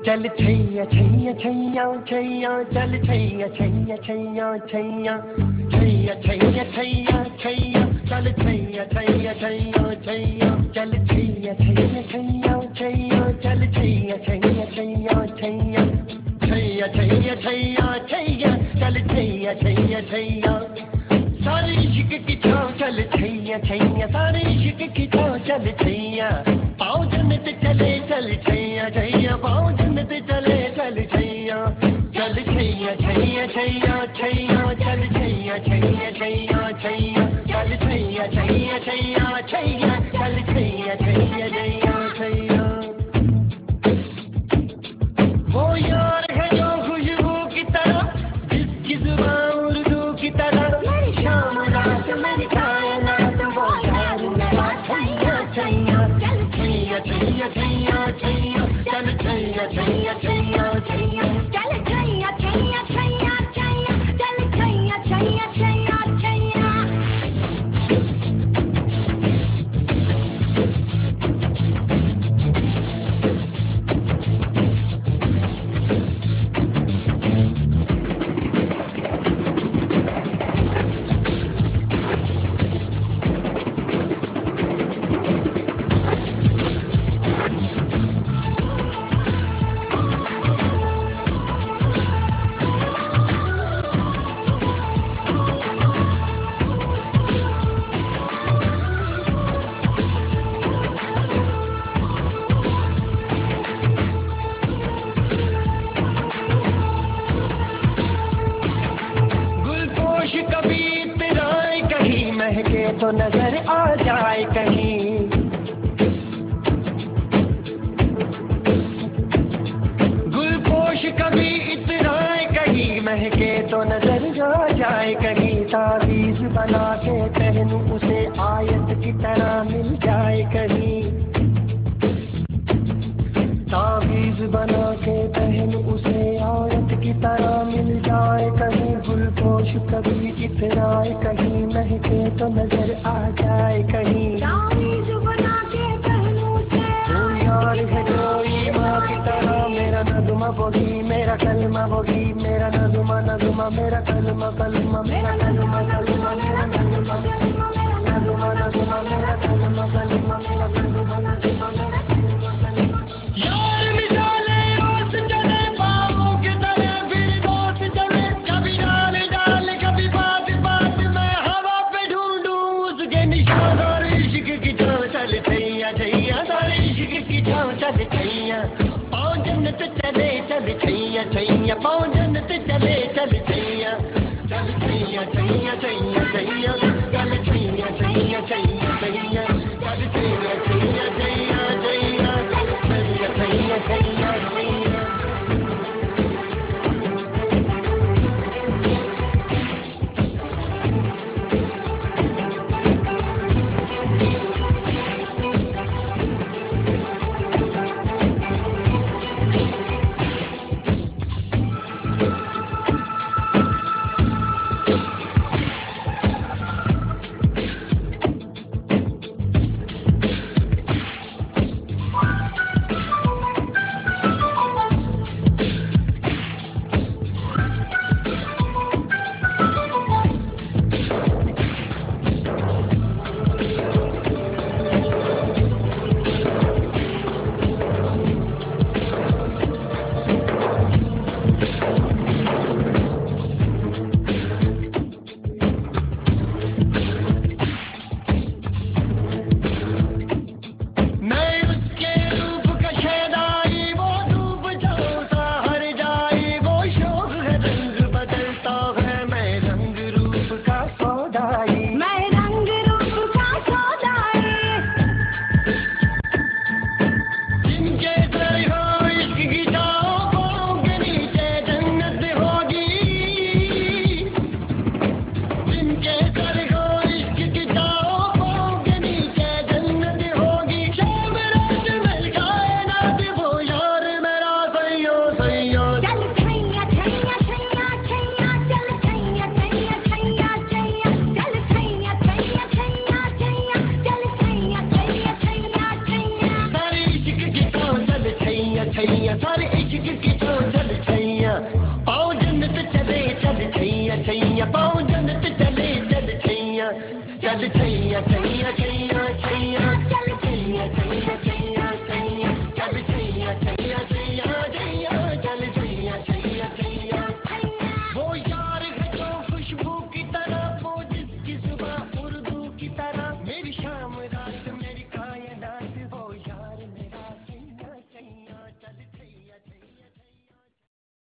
चल छैया छैया छैया छैया चल छैया छैया छैया छैया छैया छैया छैया छैया चल छैया छैया छैया छैया चल छैया छैया छैया छैया चल छैया छैया छैया छैया छैया छैया छैया छैया चल छैया छैया छैया सारे इश्क की छाँव चल छैया छैया सारे इश्क की छाँव चल छैया पाँव जन्नत चले चल छैया छैया पाँव जन्नत चले चल छैया चल छैया छैया छैया छैया चल छैया छैया छैया छैया चल छैया छैया छैया छैया चल छैया छैया छैया छैया वो यार है जो खुशबू की तरह जिसकी जुबान उर्दू की तरह मेरी शाम रात मेरी कायनात वो यार मेरा छैया छैया चल छैया छैया छैया छैया चल छैया छैया छैया छैया चल छैया छैया छैया छैया चल छैया छैया छैया छैया तो नजर आ जाए कहीं गुलपोश कभी इतराए कहीं महके तो नजर आ जाए कहीं तावीज बना के पहनूं उसे आयत की तरह मिल जाए कहीं तावीज बना के पहनूं उसे आयत की तरह मिल जाए कहीं गुलपोश कभी इतराए कहीं महके तो नजर आ जाए कहीं तावीज बना के पहनूं उसे तू यार है जो ईमान की तरह मेरा नज़्म वही मेरा कलमा वही मेरा नज़्म नज़्म मेरा कलमा कलमा मेरा कलमा कलमा मेरा कलमा कलमा मेरा नज़्म नज़्म मेरा कलमा कलमा मेरा कलमा नज़्म मेरा कलमा कलमा यार मिसाले रोज चले बाबू की तरह फिर दोस्त चले कभी डाल डाल कभी बात बात में हवा पे ढूंढूं उसके निशान और इश्क की छाँव चल छैया छैया सारे इश्क की छाँव चल छैया पाँव जन्नत चले चल छैया छैया पाँव जन्नत चले चल छैया चल छैया छैया छैया छैया चल छैया छैया छैया छैया चल छैया छैया छैया छैया छैया छैया छैया छैया चल छैया छैया छैया छैया चल छैया छैया छैया छैया चल छैया छैया छैया छैया चल छैया छैया छैया वो यार है जो खुशबू की तरह वो जिसकी सुबह उर्दू की तरह मेरी शाम